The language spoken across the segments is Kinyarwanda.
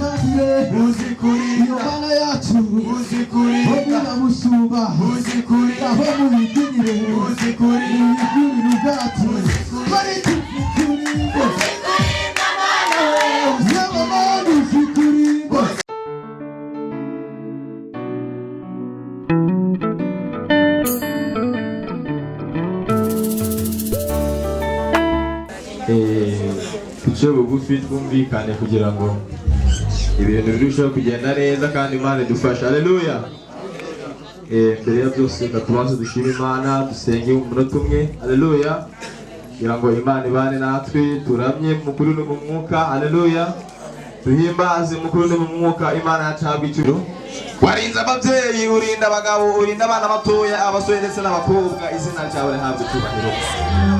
iyo mana yacu obina musumba aho muyibyinire ibintu byacu bari tukurimbo y'abamani zikurimbo. Tuce bugufi twumvikane kugira ngo ibintu birusheho kugenda neza kandi Imana idufashe. Haleluya. Mbere ya byose tubanze dushime Imana, dusenge umunota umwe. Haleluya. Kugira ngo Imana ibane natwe, turamye mukuru no mu mwuka. Haleluya. Duhimbaze mukuru no mu mwuka. Imana yatabwa icyubahiro. Warinze ababyeyi, urinda abagabo, urinda abana batoya, abasore ndetse n'abakobwa, izina ryawe rihabwe icyubahiro.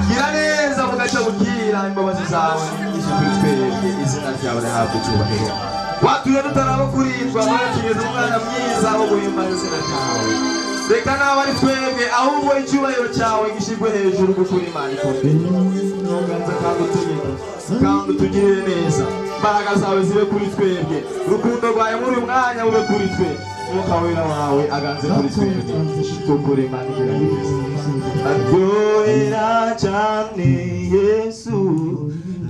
Gira neza mugace bukira, imbabazi zawe nyinshi kuri twebwe, izina ryawe rihabwe icyubahiro. Watuye tutaraba kurindwa, none tugeze umwana mwiza wo guhimbaza izina ryawe. Reka nawe ari twebwe, ahubwo icyubahiro cyawe gishyirwe hejuru kuko uri Imana ikomeye. Ntuganze kandi utegeke, kandi utugirire neza. Imbaraga zawe zibe kuri twebwe, urukundo rwawe muri uyu mwanya bube kuri twe. Umwuka wera wawe aganze kuri twebwe, kuko uri Imana igira neza. Aryohera cyane Yesu,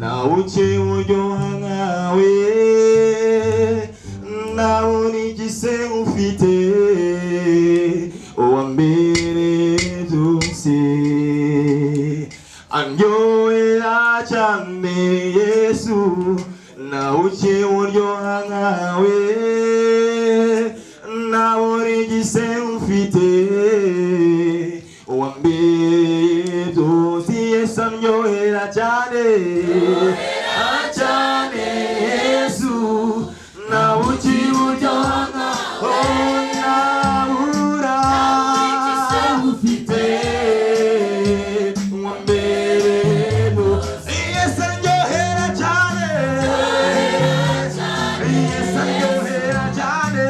nawe uke uryoha nkawe, nawe unigise ufite uwa mbere byose. Aryohera cyane Yesu, nawe uke uryoha nkawe, nawe unigise ufite uwa mbere byose. Yesu aryohera cyane cyane Yesu, nawe uke uryoha nkawe, nawe ufite uwa mbere byose. Yesu aryohera cyane, Yesu aryohera cyane,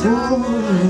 Amen.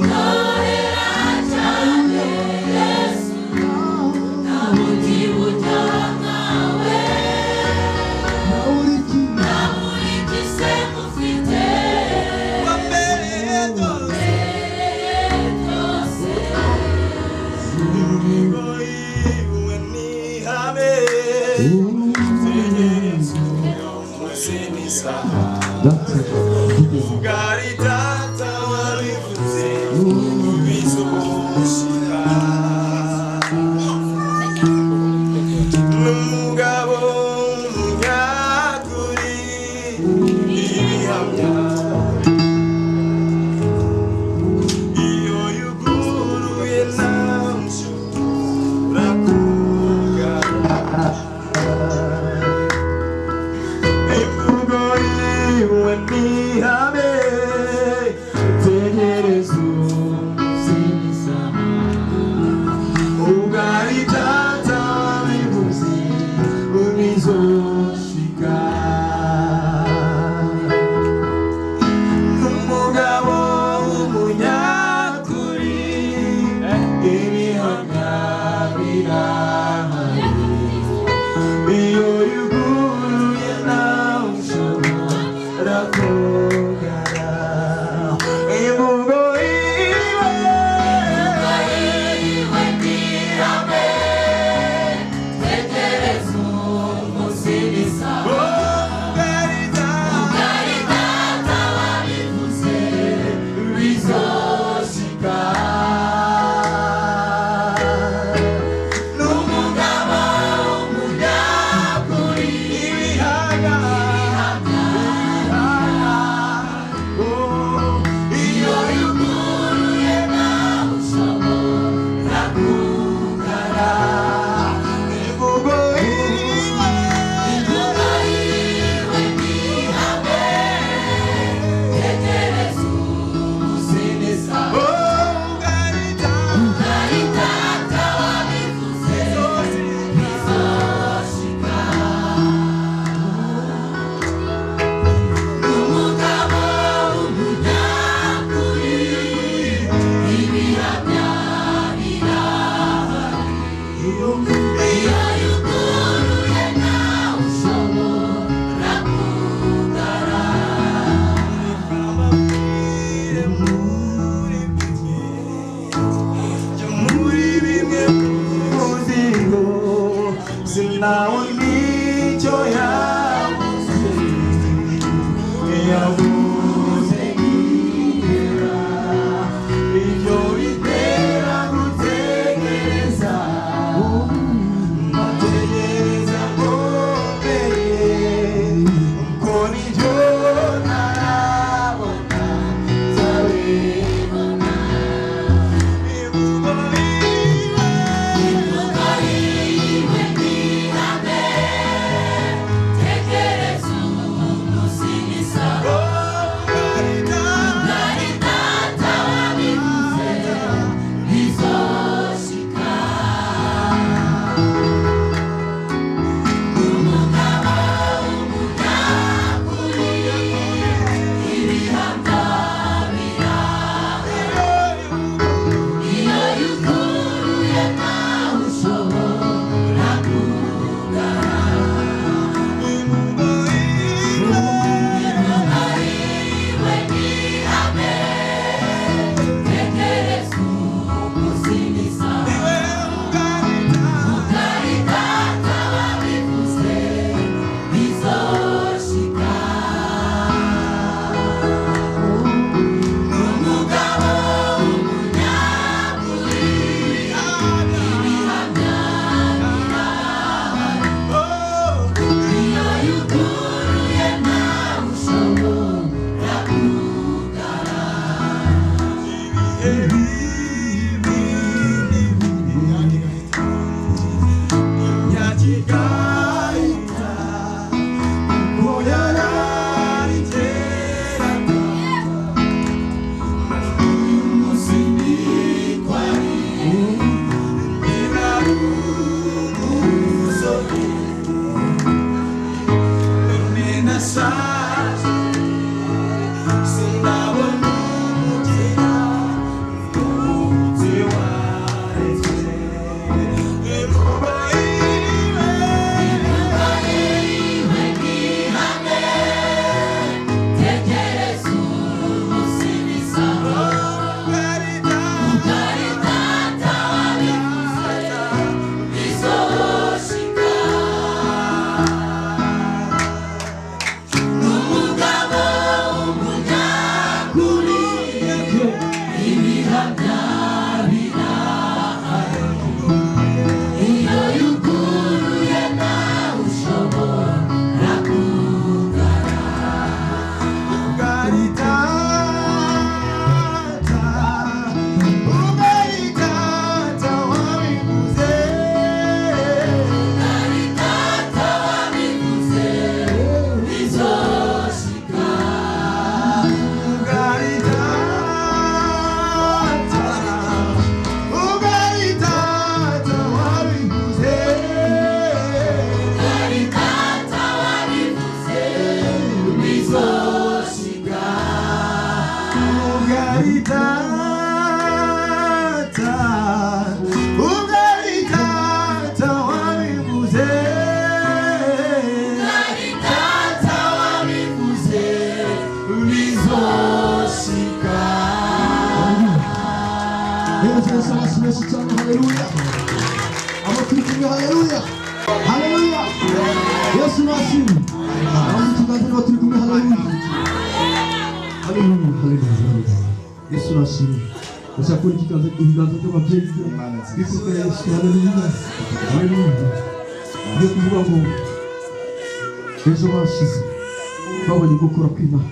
ari data, ubwo ari data wabivuze, ari data wabivuze bizoshika. Yesu arasubesha cyane, haleluya. Amaturikumwe, haleluya, haleluya. Yesu nashimwe. Aho tuganira baturikumwe, haleluya, haleluya, haleluya. Yesu nashimwe. Ndashakura ibiganza by'ababyeyi bivuga Yesu, haleluya, haleluya. Ngiye kuvuga ngo ejo hashize babonye gukora kw'Imana,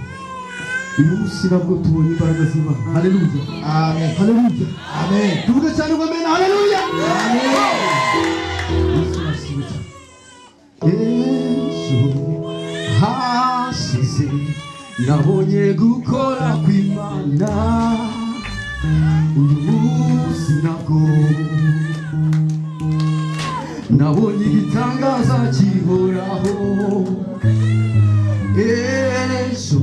uyu munsi nabwo tubonye imbaraga z'Imana, haleluya, amen, haleluya, amen. Tuvuge cyane ngo amen, haleluya, amen. Yesu nashimwe cyane. Ejo hashize nabonye gukora kw'Imana, uyu munsi nabwo nabonye igitangaza kihoraho. Ejo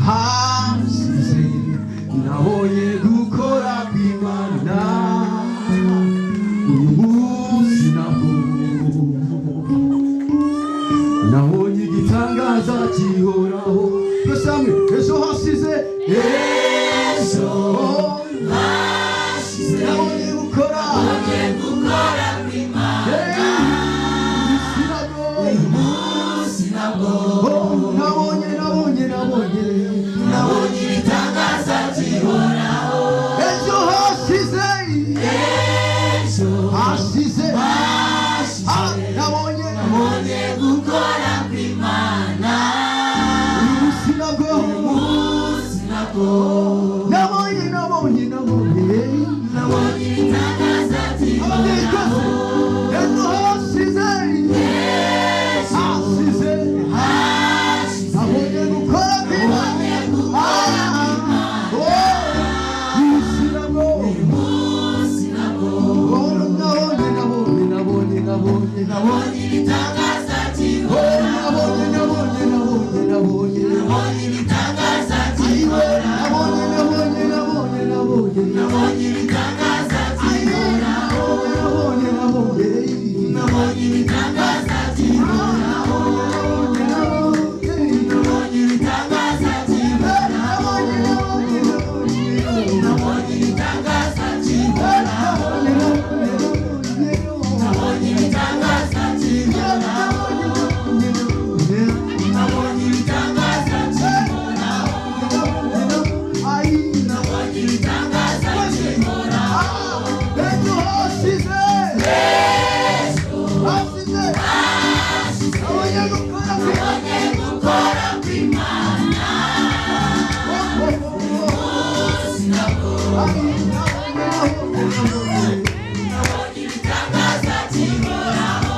hashize nabonye gukora kw'Imana, uyu munsi nabwo nabonye igitangaza kihoraho. Twese hamwe, ejo hashize, ejo hashize nabonye gukora kw'Imana, uyu munsi nabwo nabonye igitangaza kihoraho. Ejo hashize, ejo hashize nabonye gukora kw'Imana, uyu munsi nabwo nabonye igitangaza kihoraho. Ejo hashize, nabonye gukora kw'Imana, uyu munsi nabwo nabonye igitangaza kihoraho. Nabonye igitangaza kihoraho. Nabonye igitangaza kihoraho. Nabonye igitangaza kihoraho. Nabonye igitangaza kihoraho. Nabonye igitangaza kihoraho. Nabonye igitangaza kihoraho. Nabonye igitangaza kihoraho. Nabonye igitangaza kihoraho. Ejo hashize, nabonye gukora kw'Imana, umunsi nabwo nabonye igitangaza kihoraho.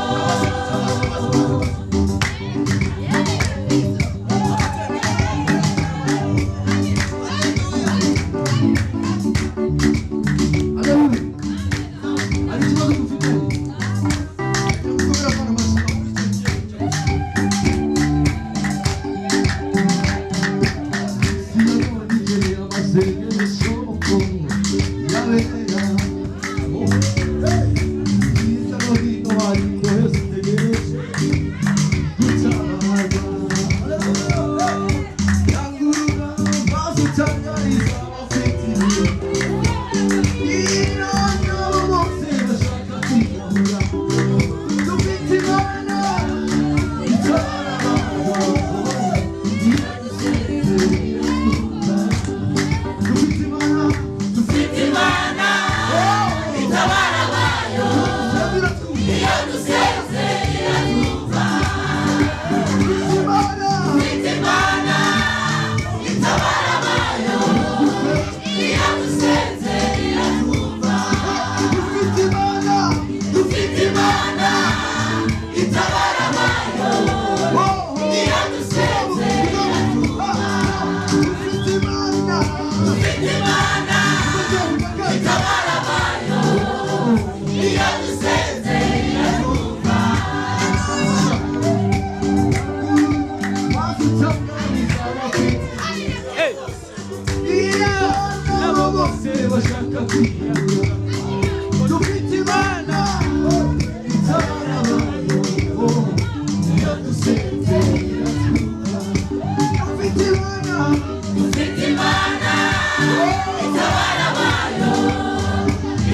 Yeah. bose bashaka kwiyahura dufite Imana itabara abantu iyo dusenze iratwumva dufite Imana itabara abantu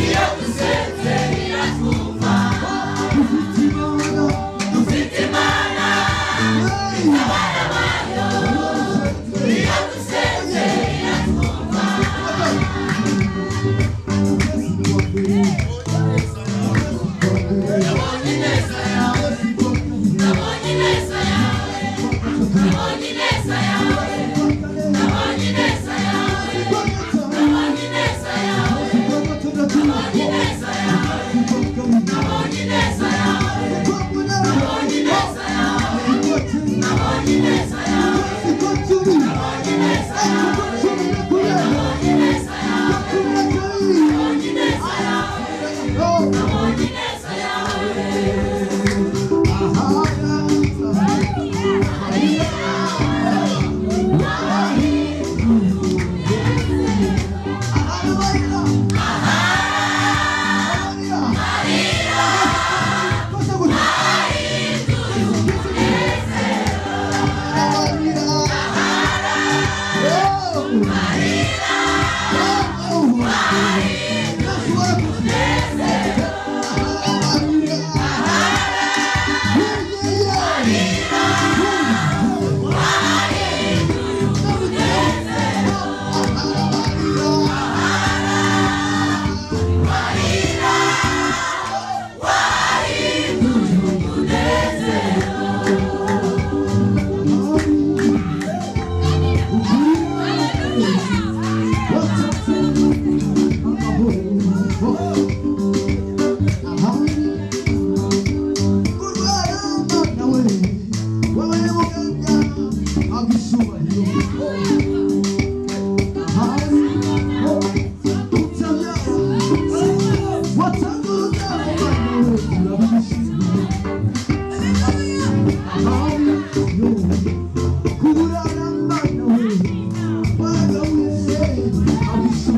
iyo dusenze iratwumva dufite Imana itabara abantu iyo dusenze iratwumva nabonye neza yawe nabonye neza yawe nabonye neza yawe nabonye neza yawe nabonye neza yawe nabonye neza yawe nabonye neza yawe nabonye neza yawe nabonye neza yawe nabonye neza Kubura namba nawe, wala uye, abishu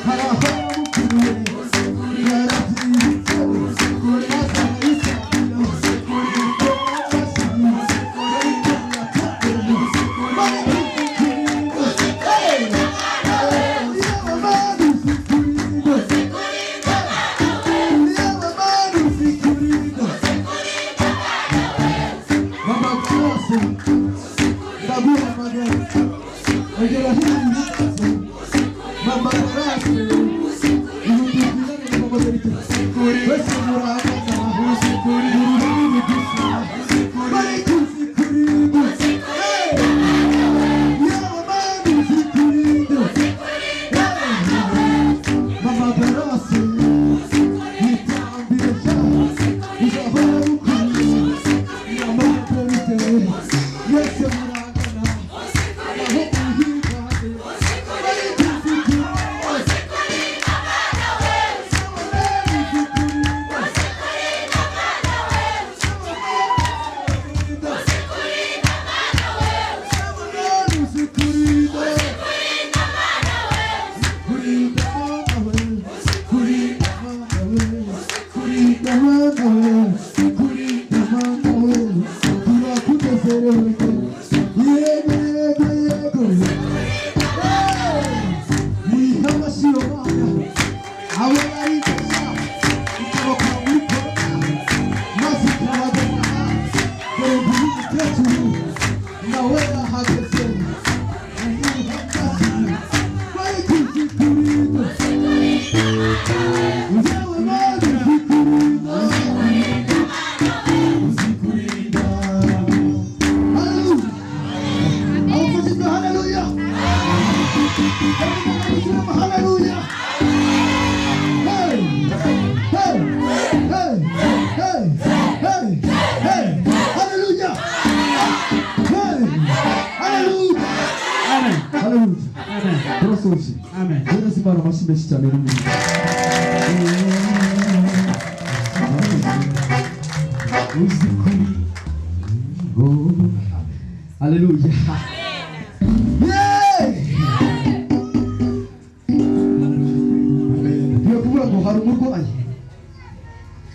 Para Hallelujah. Hari umurwayi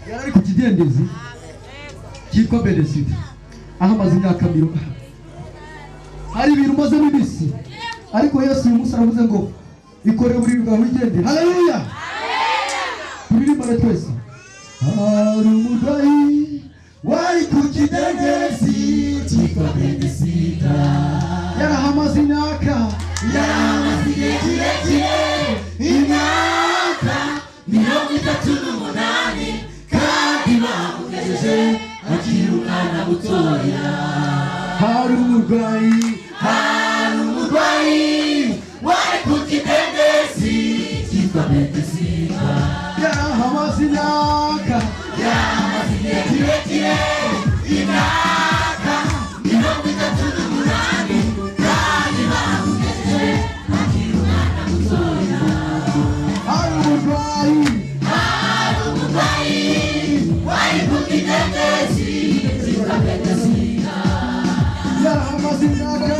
yari ari ku kidendezi cyitwa Benesida aho amaze imyaka 2. Hari ibintu mazemo ibisi, ariko Yesu uyu munsi aravuze ngo ikore buri bwawe wigende. Haleluya, turirimba twese. Hari umurwayi wari ku kidendezi cyitwa Benesida, yarahamaze imyaka, yarahamaze igihe kirekire, imyaka 38, kandi bamugejeje akiri umwana mutoya. Hari umurwayi wari ku kidendezi cyitwa Benesida, yarahamaze imyaka, yarahamaze igihe kirekire, imyaka 38, kandi bamugejeje akiri umwana mutoya. Hari umurwayi wari ku kidendezi cyitwa Benesida, yarahamaze imyaka,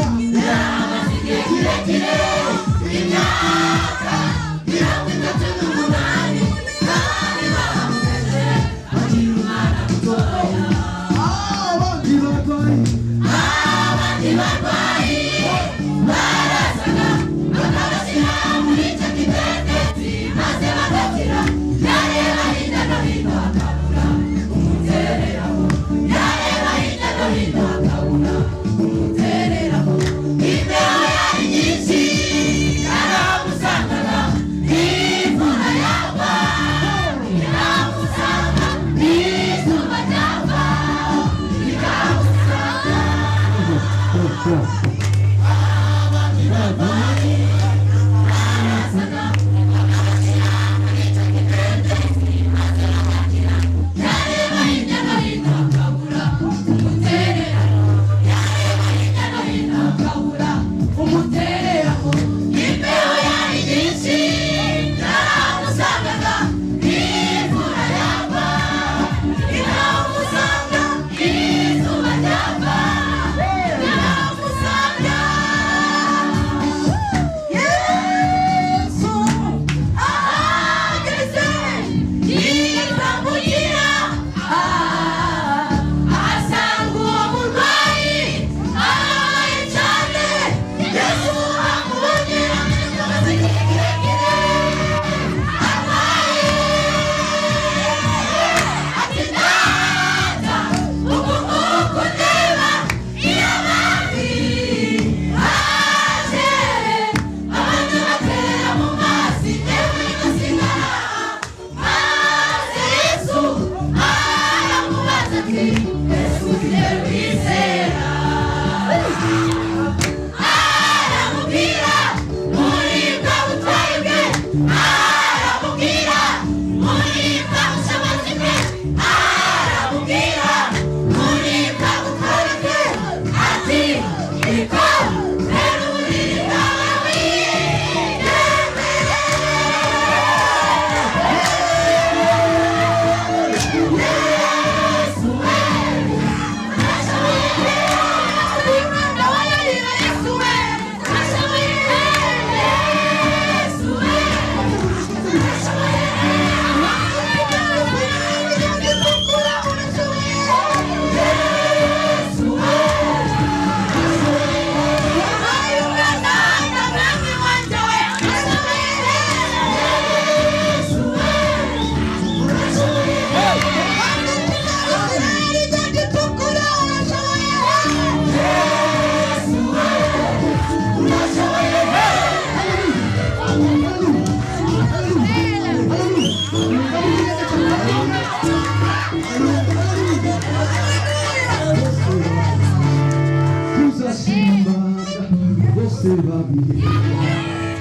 babireba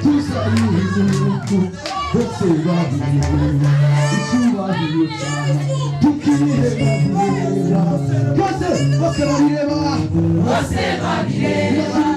tuzayizuku bose babireba icyubahiro cyawe tukireba babireba bose babireba